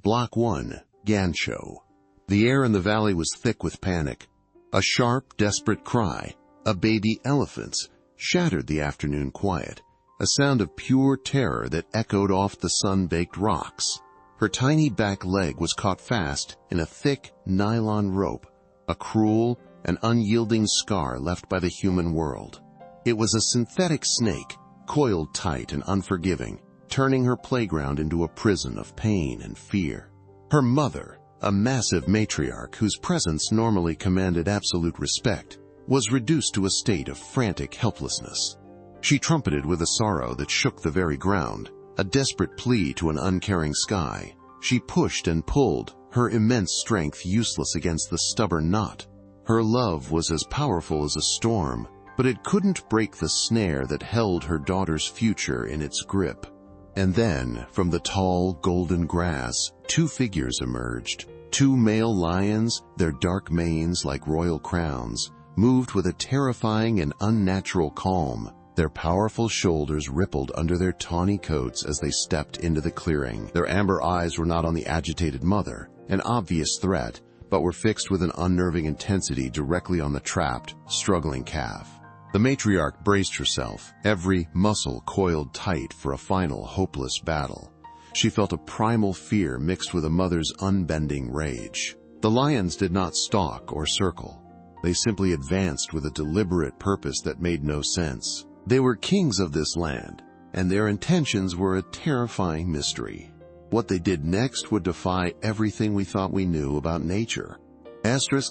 Block 1, Gancho. The air in the valley was thick with panic. A sharp, desperate cry, a baby elephant's, shattered the afternoon quiet, a sound of pure terror that echoed off the sun-baked rocks. Her tiny back leg was caught fast in a thick nylon rope, a cruel and unyielding scar left by the human world. It was a synthetic snake, coiled tight and unforgiving, turning her playground into a prison of pain and fear. Her mother, a massive matriarch whose presence normally commanded absolute respect, was reduced to a state of frantic helplessness. She trumpeted with a sorrow that shook the very ground, a desperate plea to an uncaring sky. She pushed and pulled, her immense strength useless against the stubborn knot. Her love was as powerful as a storm, but it couldn't break the snare that held her daughter's future in its grip. And then, from the tall, golden grass, two figures emerged. Two male lions, their dark manes like royal crowns, moved with a terrifying and unnatural calm. Their powerful shoulders rippled under their tawny coats as they stepped into the clearing. Their amber eyes were not on the agitated mother, an obvious threat, but were fixed with an unnerving intensity directly on the trapped, struggling calf. The matriarch braced herself, every muscle coiled tight for a final hopeless battle. She felt a primal fear mixed with a mother's unbending rage. The lions did not stalk or circle. They simply advanced with a deliberate purpose that made no sense. They were kings of this land, and their intentions were a terrifying mystery. What they did next would defy everything we thought we knew about nature.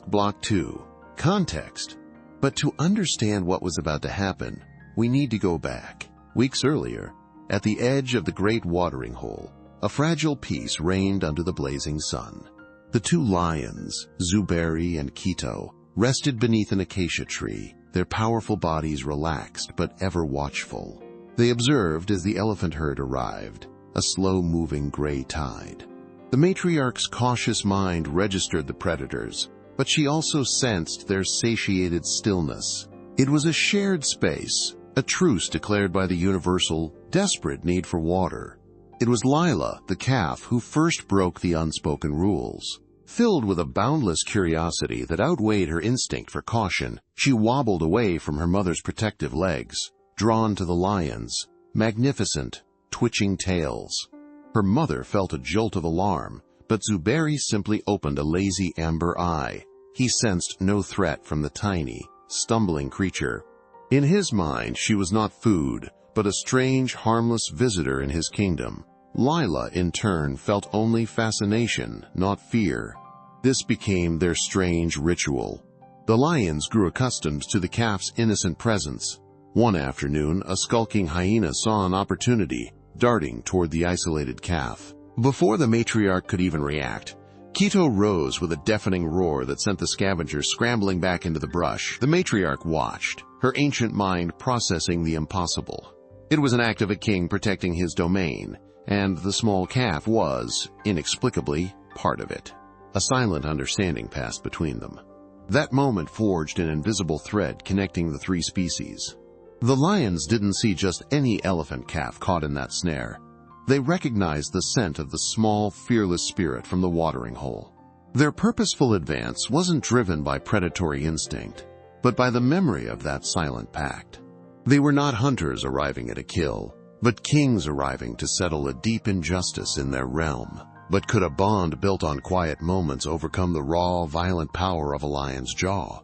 Block 2. Context. But to understand what was about to happen, we need to go back. Weeks earlier, at the edge of the great watering hole, a fragile peace reigned under the blazing sun. The two lions, Zuberi and Quito, rested beneath an acacia tree, their powerful bodies relaxed but ever watchful. They observed as the elephant herd arrived, a slow-moving gray tide. The matriarch's cautious mind registered the predators, but she also sensed their satiated stillness. It was a shared space, a truce declared by the universal, desperate need for water. It was Lila, the calf, who first broke the unspoken rules. Filled with a boundless curiosity that outweighed her instinct for caution, she wobbled away from her mother's protective legs, drawn to the lions' magnificent, twitching tails. Her mother felt a jolt of alarm, but Zuberi simply opened a lazy amber eye. He sensed no threat from the tiny, stumbling creature. In his mind, she was not food, but a strange, harmless visitor in his kingdom. Lila, in turn, felt only fascination, not fear. This became their strange ritual. The lions grew accustomed to the calf's innocent presence. One afternoon, a skulking hyena saw an opportunity, darting toward the isolated calf. Before the matriarch could even react, Quito rose with a deafening roar that sent the scavengers scrambling back into the brush. The matriarch watched, her ancient mind processing the impossible. It was an act of a king protecting his domain, and the small calf was, inexplicably, part of it. A silent understanding passed between them. That moment forged an invisible thread connecting the three species. The lions didn't see just any elephant calf caught in that snare. They recognized the scent of the small, fearless spirit from the watering hole. Their purposeful advance wasn't driven by predatory instinct, but by the memory of that silent pact. They were not hunters arriving at a kill, but kings arriving to settle a deep injustice in their realm. But could a bond built on quiet moments overcome the raw, violent power of a lion's jaw?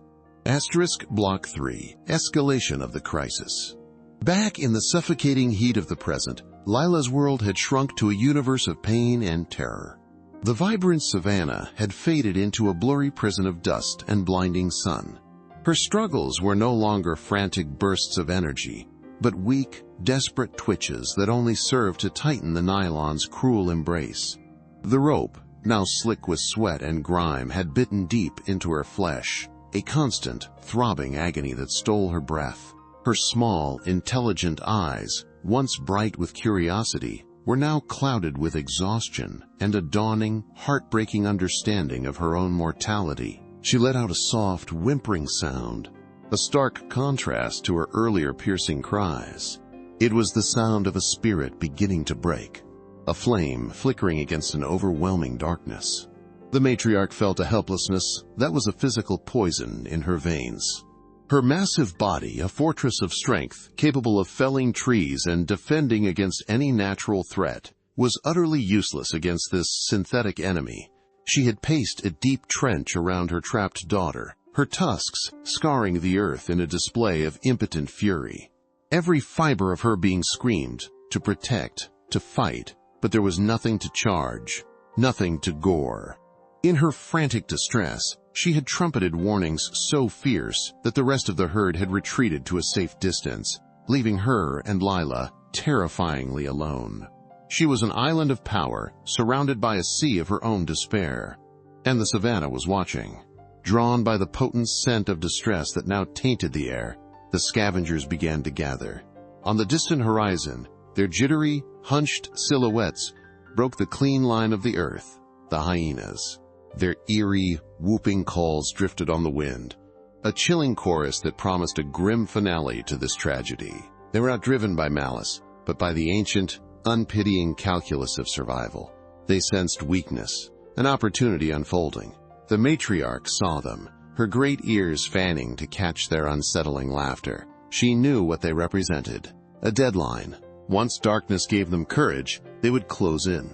Block 3. Escalation of the crisis. Back in the suffocating heat of the present, Lila's world had shrunk to a universe of pain and terror. The vibrant savanna had faded into a blurry prison of dust and blinding sun. Her struggles were no longer frantic bursts of energy, but weak, desperate twitches that only served to tighten the nylon's cruel embrace. The rope, now slick with sweat and grime, had bitten deep into her flesh, a constant, throbbing agony that stole her breath. Her small, intelligent eyes, once bright with curiosity, were now clouded with exhaustion and a dawning, heartbreaking understanding of her own mortality. She let out a soft, whimpering sound, a stark contrast to her earlier piercing cries. It was the sound of a spirit beginning to break. a flame flickering against an overwhelming darkness. The matriarch felt a helplessness that was a physical poison in her veins. Her massive body, a fortress of strength, capable of felling trees and defending against any natural threat, was utterly useless against this synthetic enemy. She had paced a deep trench around her trapped daughter, her tusks scarring the earth in a display of impotent fury. Every fiber of her being screamed, to protect, to fight, but there was nothing to charge, nothing to gore. In her frantic distress, she had trumpeted warnings so fierce that the rest of the herd had retreated to a safe distance, leaving her and Lila terrifyingly alone. She was an island of power, surrounded by a sea of her own despair. And the savannah was watching. Drawn by the potent scent of distress that now tainted the air, the scavengers began to gather. On the distant horizon, their jittery, hunched silhouettes broke the clean line of the earth, the hyenas. Their eerie, whooping calls drifted on the wind, a chilling chorus that promised a grim finale to this tragedy. They were not driven by malice, but by the ancient, unpitying calculus of survival. They sensed weakness, an opportunity unfolding. The matriarch saw them, her great ears fanning to catch their unsettling laughter. She knew what they represented, a deadline. Once darkness gave them courage, they would close in.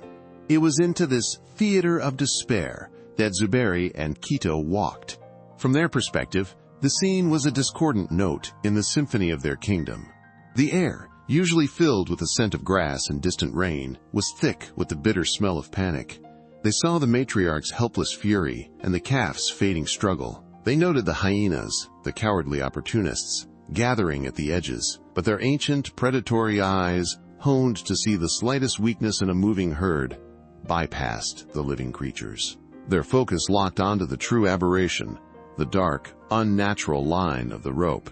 It was into this theater of despair that Zuberi and Quito walked. From their perspective, the scene was a discordant note in the symphony of their kingdom. The air, usually filled with the scent of grass and distant rain, was thick with the bitter smell of panic. They saw the matriarch's helpless fury and the calf's fading struggle. They noted the hyenas, the cowardly opportunists, gathering at the edges, but their ancient, predatory eyes, honed to see the slightest weakness in a moving herd, bypassed the living creatures. Their focus locked onto the true aberration, the dark, unnatural line of the rope.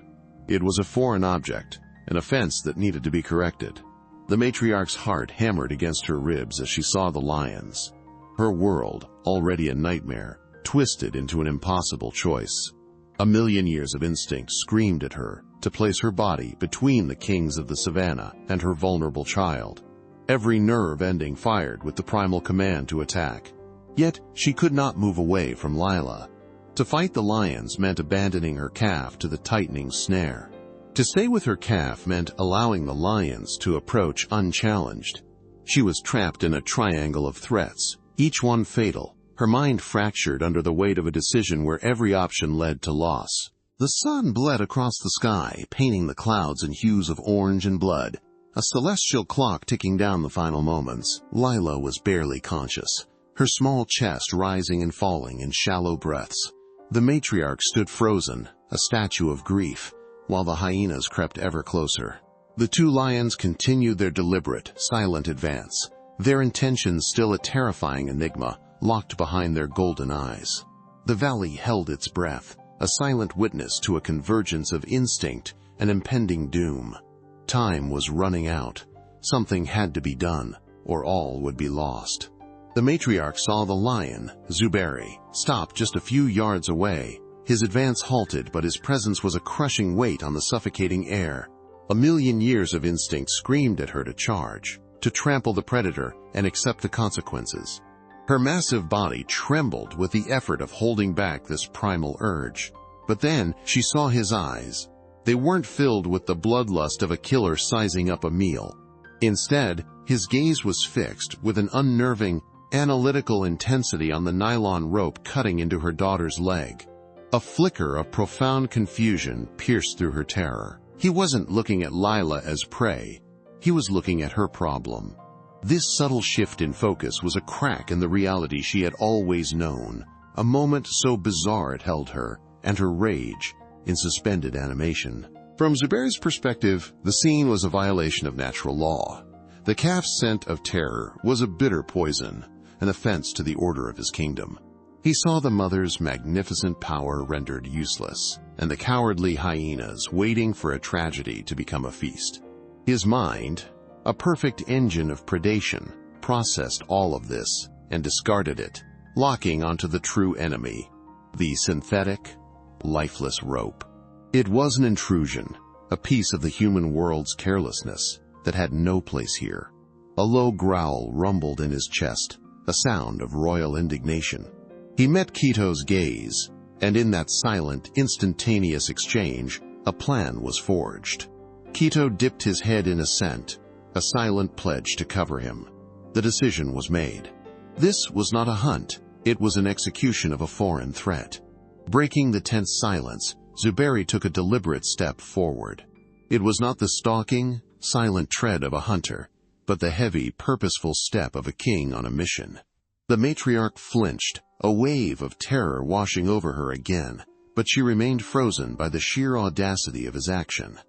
It was a foreign object, an offense that needed to be corrected. The matriarch's heart hammered against her ribs as she saw the lions. Her world, already a nightmare, twisted into an impossible choice. A million years of instinct screamed at her to place her body between the kings of the savannah and her vulnerable child. Every nerve ending fired with the primal command to attack. Yet she could not move away from Lila. To fight the lions meant abandoning her calf to the tightening snare. To stay with her calf meant allowing the lions to approach unchallenged. She was trapped in a triangle of threats, each one fatal, her mind fractured under the weight of a decision where every option led to loss. The sun bled across the sky, painting the clouds in hues of orange and blood, a celestial clock ticking down the final moments. Lila was barely conscious, her small chest rising and falling in shallow breaths. The matriarch stood frozen, a statue of grief, while the hyenas crept ever closer. The two lions continued their deliberate, silent advance, their intentions still a terrifying enigma, locked behind their golden eyes. The valley held its breath, a silent witness to a convergence of instinct and impending doom. Time was running out. Something had to be done, or all would be lost. The matriarch saw the lion, Zuberi, stop just a few yards away. His advance halted, but his presence was a crushing weight on the suffocating air. A million years of instinct screamed at her to charge, to trample the predator and accept the consequences. Her massive body trembled with the effort of holding back this primal urge. But then she saw his eyes. They weren't filled with the bloodlust of a killer sizing up a meal. Instead, his gaze was fixed with an unnerving, analytical intensity on the nylon rope cutting into her daughter's leg. A flicker of profound confusion pierced through her terror. He wasn't looking at Lila as prey. He was looking at her problem. This subtle shift in focus was a crack in the reality she had always known, a moment so bizarre it held her, and her rage, in suspended animation. From Zuberi's perspective, the scene was a violation of natural law. The calf's scent of terror was a bitter poison, an offense to the order of his kingdom. He saw the mother's magnificent power rendered useless, and the cowardly hyenas waiting for a tragedy to become a feast. His mind, a perfect engine of predation, processed all of this and discarded it, locking onto the true enemy, the synthetic, lifeless rope. It was an intrusion, a piece of the human world's carelessness that had no place here. A low growl rumbled in his chest, a sound of royal indignation. He met Quito's gaze, and in that silent, instantaneous exchange, a plan was forged. Quito dipped his head in assent, a silent pledge to cover him. The decision was made. This was not a hunt, it was an execution of a foreign threat. Breaking the tense silence, Zuberi took a deliberate step forward. It was not the stalking, silent tread of a hunter, but the heavy, purposeful step of a king on a mission. The matriarch flinched, a wave of terror washing over her again, but she remained frozen by the sheer audacity of his action.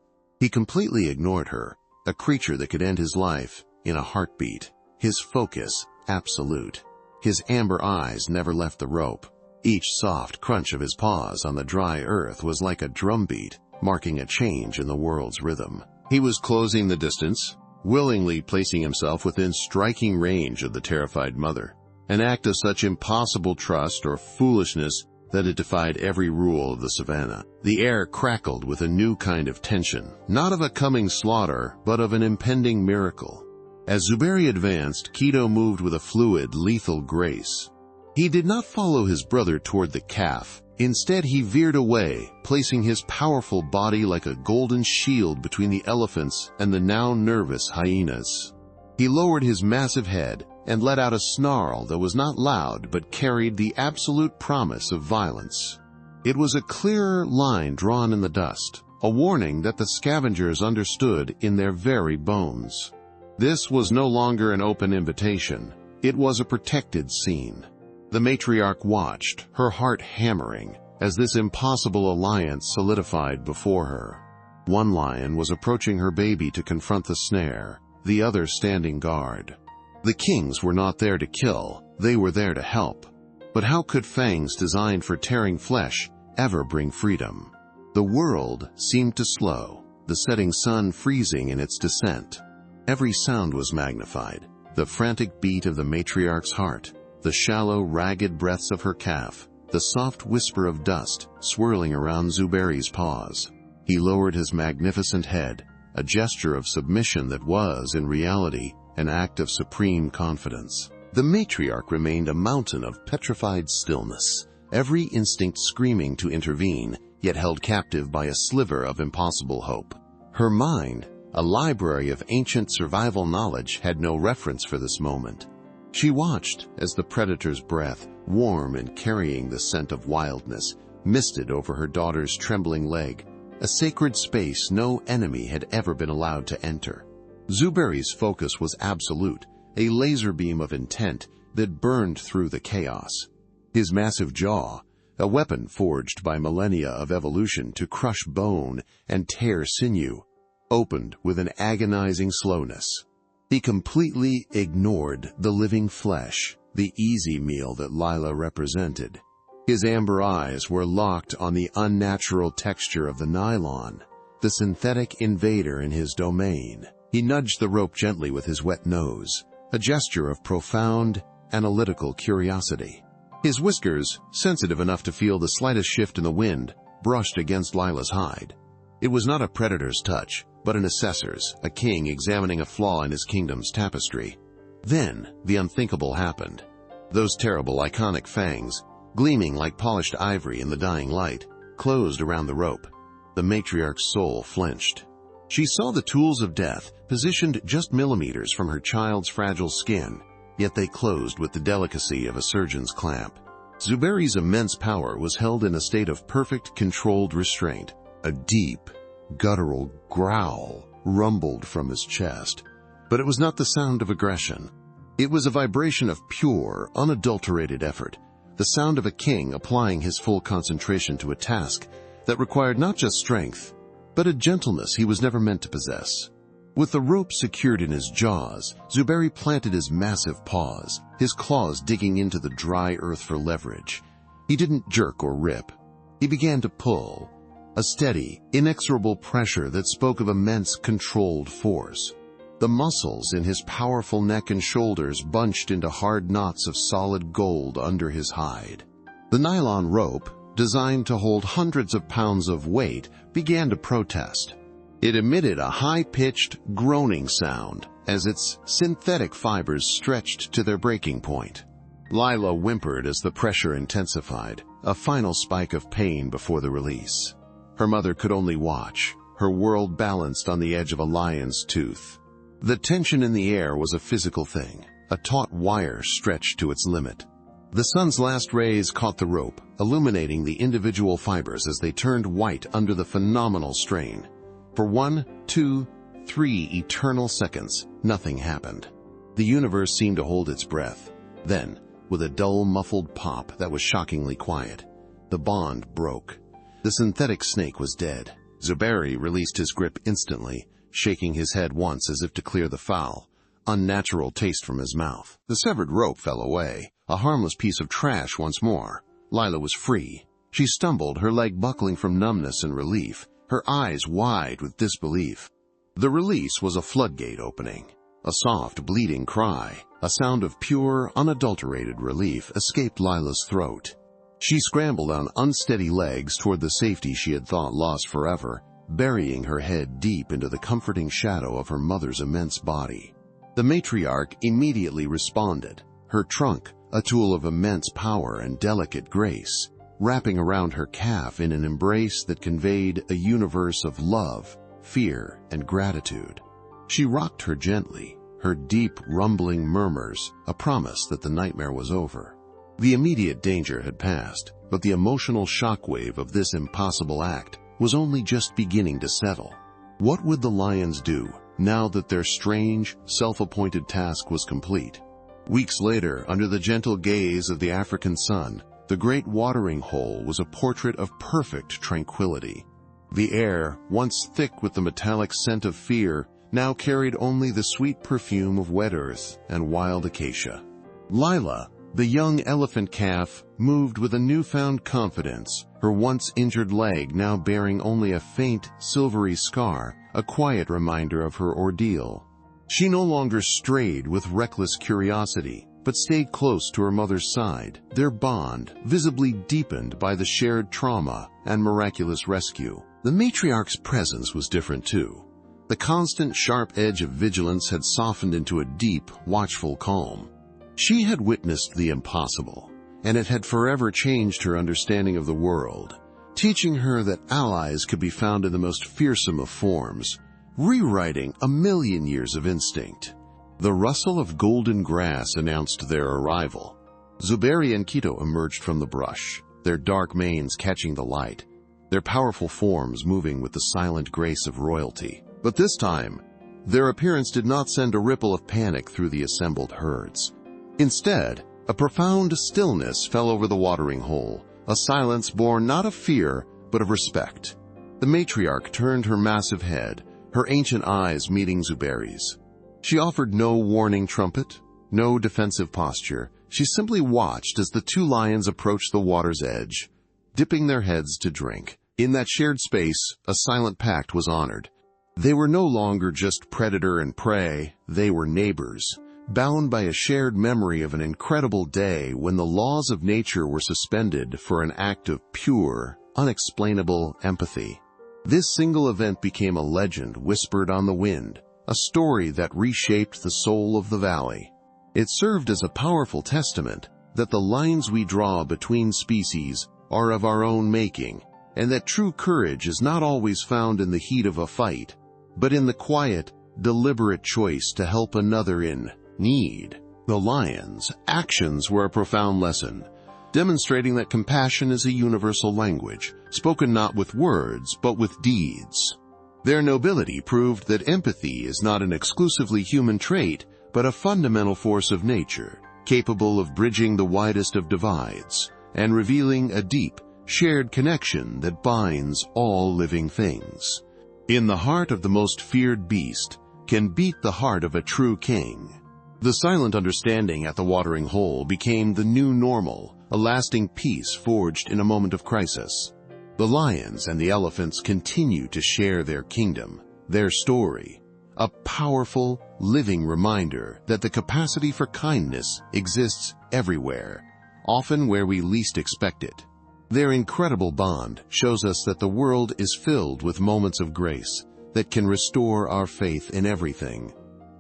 He completely ignored her, a creature that could end his life in a heartbeat. His focus, absolute. His amber eyes never left the rope. Each soft crunch of his paws on the dry earth was like a drumbeat, marking a change in the world's rhythm. He was closing the distance, willingly placing himself within striking range of the terrified mother, an act of such impossible trust or foolishness that it defied every rule of the savannah. The air crackled with a new kind of tension, not of a coming slaughter, but of an impending miracle. As Zuberi advanced, Quito moved with a fluid, lethal grace. He did not follow his brother toward the calf. Instead, he veered away, placing his powerful body like a golden shield between the elephants and the now nervous hyenas. He lowered his massive head and let out a snarl that was not loud but carried the absolute promise of violence. It was a clearer line drawn in the dust, a warning that the scavengers understood in their very bones. This was no longer an open invitation. It was a protected scene. The matriarch watched, her heart hammering, as this impossible alliance solidified before her. One lion was approaching her baby to confront the snare, the other standing guard. The kings were not there to kill, they were there to help. But how could fangs designed for tearing flesh ever bring freedom? The world seemed to slow, the setting sun freezing in its descent. Every sound was magnified, the frantic beat of the matriarch's heart, the shallow, ragged breaths of her calf, the soft whisper of dust swirling around Zuberi's paws. He lowered his magnificent head, a gesture of submission that was, in reality, an act of supreme confidence. The matriarch remained a mountain of petrified stillness, every instinct screaming to intervene, yet held captive by a sliver of impossible hope. Her mind, a library of ancient survival knowledge, had no reference for this moment. She watched as the predator's breath, warm and carrying the scent of wildness, misted over her daughter's trembling leg, a sacred space no enemy had ever been allowed to enter. Zuberi's focus was absolute, a laser beam of intent that burned through the chaos. His massive jaw, a weapon forged by millennia of evolution to crush bone and tear sinew, opened with an agonizing slowness. He completely ignored the living flesh, the easy meal that Lila represented. His amber eyes were locked on the unnatural texture of the nylon, the synthetic invader in his domain. He nudged the rope gently with his wet nose, a gesture of profound, analytical curiosity. His whiskers, sensitive enough to feel the slightest shift in the wind, brushed against Lila's hide. It was not a predator's touch, but an assessor's, a king examining a flaw in his kingdom's tapestry. Then, the unthinkable happened. Those terrible, iconic fangs, gleaming like polished ivory in the dying light, closed around the rope. The matriarch's soul flinched. She saw the tools of death, positioned just millimeters from her child's fragile skin, yet they closed with the delicacy of a surgeon's clamp. Zuberi's immense power was held in a state of perfect, controlled restraint. A deep, guttural growl rumbled from his chest, but it was not the sound of aggression. It was a vibration of pure, unadulterated effort, the sound of a king applying his full concentration to a task that required not just strength, but a gentleness he was never meant to possess. With the rope secured in his jaws, Zuberi planted his massive paws, his claws digging into the dry earth for leverage. He didn't jerk or rip. He began to pull, a steady, inexorable pressure that spoke of immense, controlled force. The muscles in his powerful neck and shoulders bunched into hard knots of solid gold under his hide. The nylon rope, designed to hold hundreds of pounds of weight, began to protest. It emitted a high-pitched, groaning sound, as its synthetic fibers stretched to their breaking point. Lila whimpered as the pressure intensified, a final spike of pain before the release. Her mother could only watch, her world balanced on the edge of a lion's tooth. The tension in the air was a physical thing, a taut wire stretched to its limit. The sun's last rays caught the rope, illuminating the individual fibers as they turned white under the phenomenal strain. For 1, 2, 3 eternal seconds, nothing happened. The universe seemed to hold its breath. Then, with a dull, muffled pop that was shockingly quiet, the bond broke. The synthetic snake was dead. Zuberi released his grip instantly, shaking his head once as if to clear the foul, unnatural taste from his mouth. The severed rope fell away, a harmless piece of trash once more. Lila was free. She stumbled, her leg buckling from numbness and relief, her eyes wide with disbelief. The release was a floodgate opening. A soft, bleating cry, a sound of pure, unadulterated relief, escaped Lila's throat. She scrambled on unsteady legs toward the safety she had thought lost forever, burying her head deep into the comforting shadow of her mother's immense body. The matriarch immediately responded, her trunk, a tool of immense power and delicate grace, wrapping around her calf in an embrace that conveyed a universe of love, fear, and gratitude. She rocked her gently, her deep, rumbling murmurs a promise that the nightmare was over. The immediate danger had passed, but the emotional shockwave of this impossible act was only just beginning to settle. What would the lions do now that their strange, self-appointed task was complete? Weeks later, under the gentle gaze of the African sun, the great watering hole was a portrait of perfect tranquility. The air, once thick with the metallic scent of fear, now carried only the sweet perfume of wet earth and wild acacia. Lila, the young elephant calf, moved with a newfound confidence, her once injured leg now bearing only a faint, silvery scar, a quiet reminder of her ordeal. She no longer strayed with reckless curiosity, but stayed close to her mother's side, their bond visibly deepened by the shared trauma and miraculous rescue. The matriarch's presence was different too. The constant sharp edge of vigilance had softened into a deep, watchful calm. She had witnessed the impossible, and it had forever changed her understanding of the world, teaching her that allies could be found in the most fearsome of forms, rewriting a million years of instinct. The rustle of golden grass announced their arrival. Zuberi and Quito emerged from the brush, their dark manes catching the light, their powerful forms moving with the silent grace of royalty. But this time, their appearance did not send a ripple of panic through the assembled herds. Instead, a profound stillness fell over the watering hole, a silence born not of fear, but of respect. The matriarch turned her massive head, her ancient eyes meeting Zuberi's. She offered no warning trumpet, no defensive posture. She simply watched as the two lions approached the water's edge, dipping their heads to drink. In that shared space, a silent pact was honored. They were no longer just predator and prey, they were neighbors, bound by a shared memory of an incredible day when the laws of nature were suspended for an act of pure, unexplainable empathy. This single event became a legend whispered on the wind, a story that reshaped the soul of the valley. It served as a powerful testament that the lines we draw between species are of our own making, and that true courage is not always found in the heat of a fight, but in the quiet, deliberate choice to help another in need. The lions' actions were a profound lesson, demonstrating that compassion is a universal language, spoken not with words, but with deeds. Their nobility proved that empathy is not an exclusively human trait, but a fundamental force of nature, capable of bridging the widest of divides and revealing a deep, shared connection that binds all living things. In the heart of the most feared beast can beat the heart of a true king. The silent understanding at the watering hole became the new normal, a lasting peace forged in a moment of crisis. The lions and the elephants continue to share their kingdom, their story, a powerful, living reminder that the capacity for kindness exists everywhere, often where we least expect it. Their incredible bond shows us that the world is filled with moments of grace that can restore our faith in everything.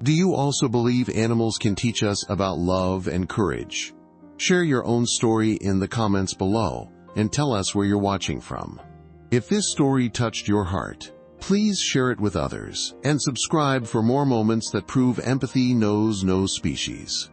Do you also believe animals can teach us about love and courage? Share your own story in the comments below and tell us where you're watching from. If this story touched your heart, please share it with others and subscribe for more moments that prove empathy knows no species.